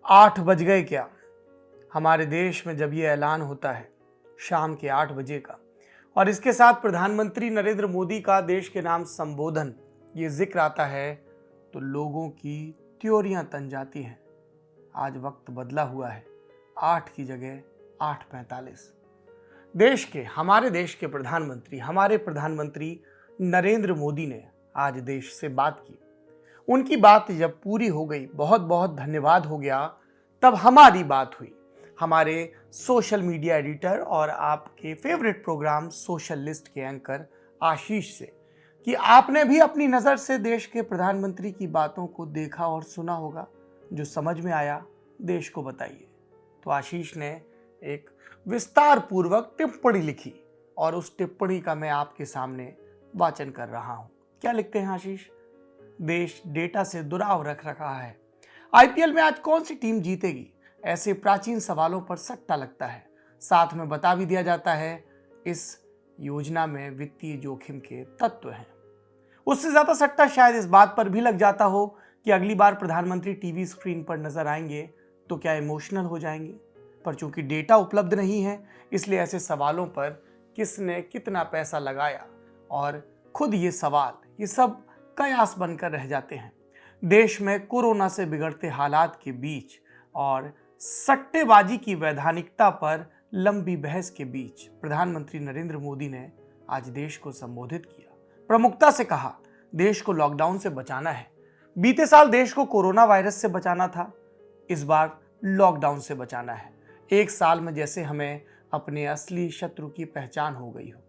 8 बज गए क्या? हमारे देश में जब ये ऐलान होता है शाम के 8 बजे का और इसके साथ प्रधानमंत्री नरेंद्र मोदी का देश के नाम संबोधन ये जिक्र आता है तो लोगों की त्योरियां तन जाती हैं। आज वक्त बदला हुआ है, 8 की जगह 8:45। हमारे देश के हमारे प्रधानमंत्री नरेंद्र मोदी ने आज देश से बात की। उनकी बात जब पूरी हो गई, बहुत बहुत धन्यवाद हो गया, तब हमारी बात हुई हमारे सोशल मीडिया एडिटर और आपके फेवरेट प्रोग्राम सोशल लिस्ट के एंकर आशीष से कि आपने भी अपनी नज़र से देश के प्रधानमंत्री की बातों को देखा और सुना होगा। जो समझ में आया देश को बताइए। तो आशीष ने एक विस्तार पूर्वक टिप्पणी लिखी और उस टिप्पणी का मैं आपके सामने वाचन कर रहा हूं। क्या लिखते हैं आशीष? देश डेटा से दुराव रख रखा है। आईपीएल में आज कौन सी टीम जीतेगी, ऐसे प्राचीन सवालों पर सट्टा लगता है। साथ में बता भी दिया जाता है इस योजना में वित्तीय जोखिम के तत्व हैं। उससे ज्यादा सट्टा शायद इस बात पर भी लग जाता हो कि अगली बार प्रधानमंत्री टीवी स्क्रीन पर नजर आएंगे तो क्या इमोशनल हो जाएंगे। पर चूंकि डेटा उपलब्ध नहीं है, इसलिए ऐसे सवालों पर किसने कितना पैसा लगाया और खुद ये सब कयास बनकर रह जाते हैं। देश में कोरोना से बिगड़ते हालात के बीच और सट्टेबाजी की वैधानिकता पर लंबी बहस के बीच प्रधानमंत्री नरेंद्र मोदी ने आज देश को संबोधित किया। प्रमुखता से कहा, देश को लॉकडाउन से बचाना है। बीते साल देश को कोरोना वायरस से बचाना था, इस बार लॉकडाउन से बचाना है। एक साल में जैसे हमें अपने असली शत्रु की पहचान हो गई हो।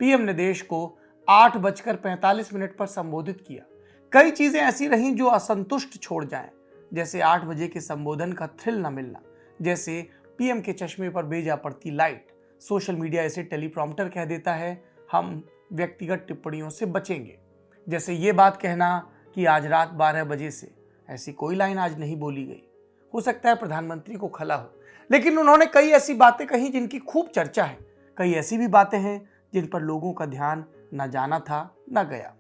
पीएम ने देश को 8:45 पर संबोधित किया। कई चीजें ऐसी रहीं जो असंतुष्ट छोड़ जाएं, जैसे 8 बजे के संबोधन का थ्रिल न मिलना, जैसे पीएम के चश्मे पर बेजा पड़ती लाइट। सोशल मीडिया इसे टेलीप्रॉम्प्टर कह देता है, हम व्यक्तिगत टिप्पणियों से बचेंगे। जैसे ये बात कहना कि आज रात 12 बजे से, ऐसी कोई लाइन आज नहीं बोली गई। हो सकता है प्रधानमंत्री को खला हो, लेकिन उन्होंने कई ऐसी बातें कही जिनकी खूब चर्चा है। कई ऐसी भी बातें हैं जिन पर लोगों का ध्यान न जाना था न गया।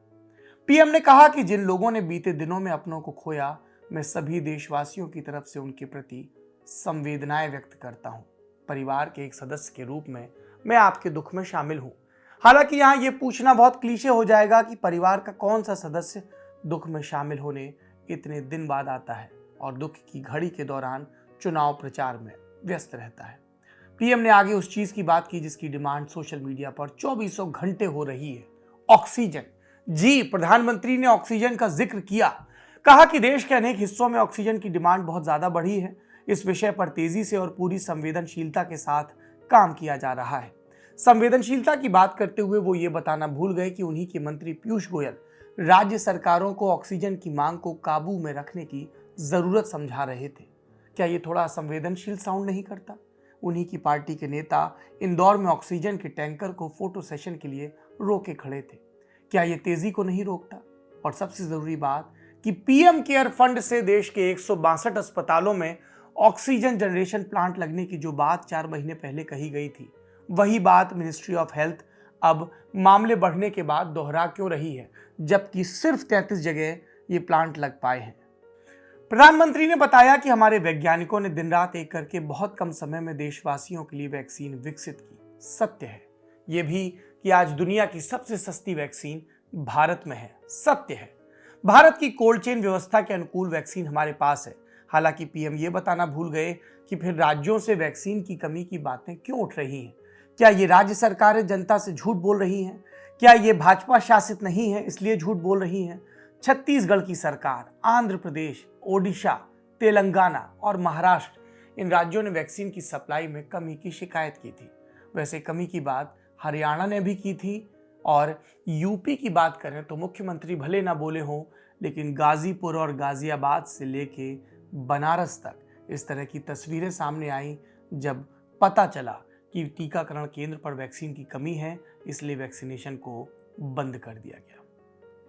पीएम ने कहा कि जिन लोगों ने बीते दिनों में अपनों को खोया, मैं सभी देशवासियों की तरफ से उनके प्रति संवेदनाएं व्यक्त करता हूं। परिवार के एक सदस्य के रूप में मैं आपके दुख में शामिल हूं। हालांकि यहां यह पूछना बहुत क्लीशे हो जाएगा कि परिवार का कौन सा सदस्य दुख में शामिल होने इतने दिन बाद आता है और दुख की घड़ी के दौरान चुनाव प्रचार में व्यस्त रहता है। पीएम ने आगे उस चीज की बात की जिसकी डिमांड सोशल मीडिया पर 24 घंटे हो रही है, ऑक्सीजन। जी, प्रधानमंत्री ने ऑक्सीजन का जिक्र किया। कहा कि देश के अनेक हिस्सों में ऑक्सीजन की डिमांड बहुत ज्यादा बढ़ी है। इस विषय पर तेजी से और पूरी संवेदनशीलता के साथ काम किया जा रहा है। संवेदनशीलता की बात करते हुए वो ये बताना भूल गए कि उन्हीं के मंत्री पीयूष गोयल राज्य सरकारों को ऑक्सीजन की मांग को काबू में रखने की जरूरत समझा रहे थे। क्या ये थोड़ा संवेदनशील साउंड नहीं करता? उन्हीं की पार्टी के नेता इंदौर में ऑक्सीजन के टैंकर को फोटो सेशन के लिए रोके खड़े थे। क्या ये तेजी को नहीं रोकता? और सबसे जरूरी बात कि पीएम केयर फंड से देश के 162 अस्पतालों में ऑक्सीजन जनरेशन प्लांट लगने की जो बात 4 महीने पहले कही गई थी, वही बात मिनिस्ट्री ऑफ हेल्थ अब मामले बढ़ने के बाद दोहरा क्यों रही है, जबकि सिर्फ 33 जगह ये प्लांट लग पाए हैं। प्रधानमंत्री ने बताया कि हमारे वैज्ञानिकों ने दिन रात एक करके बहुत कम समय में देशवासियों के लिए वैक्सीन विकसित की। सत्य है यह भी कि आज दुनिया की सबसे सस्ती वैक्सीन भारत में है। सत्य है भारत की कोल्ड चेन व्यवस्था के अनुकूल वैक्सीन हमारे पास है। हालांकि पीएम ये बताना भूल गए कि फिर राज्यों से वैक्सीन की कमी की बातें क्यों उठ रही हैं। क्या ये राज्य सरकारें जनता से झूठ बोल रही हैं? क्या ये भाजपा शासित नहीं है इसलिए झूठ बोल रही हैं? छत्तीसगढ़ की सरकार, आंध्र प्रदेश, ओडिशा, तेलंगाना और महाराष्ट्र, इन राज्यों ने वैक्सीन की सप्लाई में कमी की शिकायत की थी। वैसे कमी की बात हरियाणा ने भी की थी और यूपी की बात करें तो मुख्यमंत्री भले ना बोले हों, लेकिन गाजीपुर और गाजियाबाद से लेके बनारस तक इस तरह की तस्वीरें सामने आई जब पता चला कि टीकाकरण केंद्र पर वैक्सीन की कमी है, इसलिए वैक्सीनेशन को बंद कर दिया गया।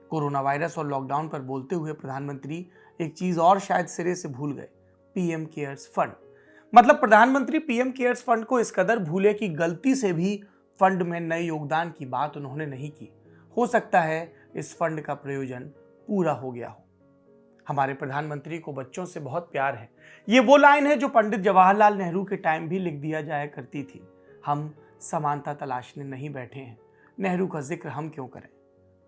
कोरोना वायरस और लॉकडाउन पर बोलते हुए प्रधानमंत्री एक चीज और शायद सिरे से भूल गए, पीएम केयर्स फंड। मतलब प्रधानमंत्री पीएम केयर्स फंड को इस कदर भूले कि गलती से भी फंड में नए योगदान की बात उन्होंने नहीं की। हो सकता है इस फंड का प्रयोजन पूरा हो गया हो। हमारे प्रधानमंत्री को बच्चों से बहुत प्यार है। ये वो लाइन है जो पंडित जवाहरलाल नेहरू के टाइम भी लिख दिया जाया करती थी। हम समानता तलाशने नहीं बैठे हैं, नेहरू का जिक्र हम क्यों करें।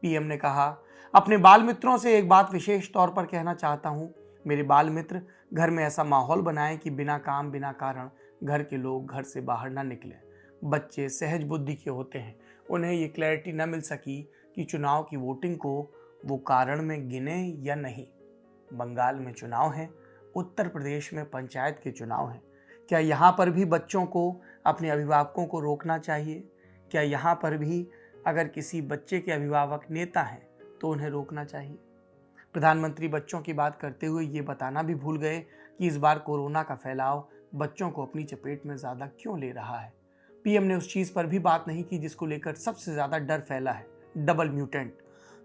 पीएम ने कहा, अपने बाल मित्रों से एक बात विशेष तौर पर कहना चाहता हूं, मेरे बाल मित्र घर में ऐसा माहौल बनाएं कि बिना काम बिना कारण घर के लोग घर से बाहर ना निकलें। बच्चे सहज बुद्धि के होते हैं, उन्हें ये क्लैरिटी न मिल सकी कि चुनाव की वोटिंग को वो कारण में गिने या नहीं। बंगाल में चुनाव है, उत्तर प्रदेश में पंचायत के चुनाव हैं। क्या यहाँ पर भी बच्चों को अपने अभिभावकों को रोकना चाहिए? क्या यहाँ पर भी अगर किसी बच्चे के अभिभावक नेता हैं तो उन्हें रोकना चाहिए? प्रधानमंत्री बच्चों की बात करते हुए ये बताना भी भूल गए कि इस बार कोरोना का फैलाव बच्चों को अपनी चपेट में ज़्यादा क्यों ले रहा है। पीएम ने उस चीज़ पर भी बात नहीं की जिसको लेकर सबसे ज़्यादा डर फैला है, डबल म्यूटेंट।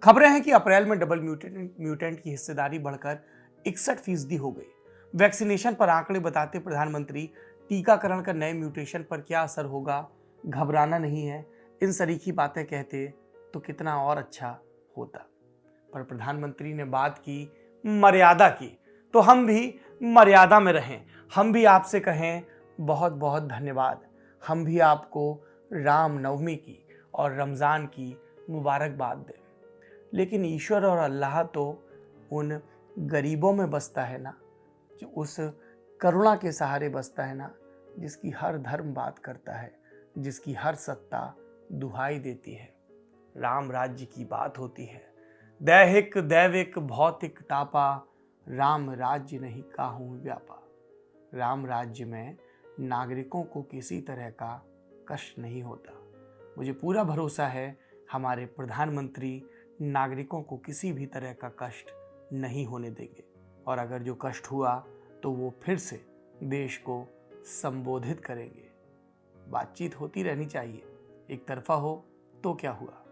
खबरें हैं कि अप्रैल में डबल म्यूटेंट की हिस्सेदारी बढ़कर 61% हो गई। वैक्सीनेशन पर आंकड़े बताते प्रधानमंत्री, टीकाकरण का नए म्यूटेशन पर क्या असर होगा, घबराना नहीं है। इन सरीखी बातें कहते तो कितना और अच्छा होता। पर प्रधानमंत्री ने बात की मर्यादा की, तो हम भी मर्यादा में रहें। हम भी आपसे कहें बहुत बहुत धन्यवाद। हम भी आपको राम नवमी की और रमज़ान की मुबारकबाद दें। लेकिन ईश्वर और अल्लाह तो उन गरीबों में बसता है ना, जो उस करुणा के सहारे बसता है ना, जिसकी हर धर्म बात करता है, जिसकी हर सत्ता दुहाई देती है। राम राज्य की बात होती है, दैहिक दैविक भौतिक तापा, राम राज्य नहीं काहूँ व्यापा। राम राज्य में नागरिकों को किसी तरह का कष्ट नहीं होता। मुझे पूरा भरोसा है हमारे प्रधानमंत्री नागरिकों को किसी भी तरह का कष्ट नहीं होने देंगे, और अगर जो कष्ट हुआ तो वो फिर से देश को संबोधित करेंगे। बातचीत होती रहनी चाहिए, एक तरफा हो तो क्या हुआ।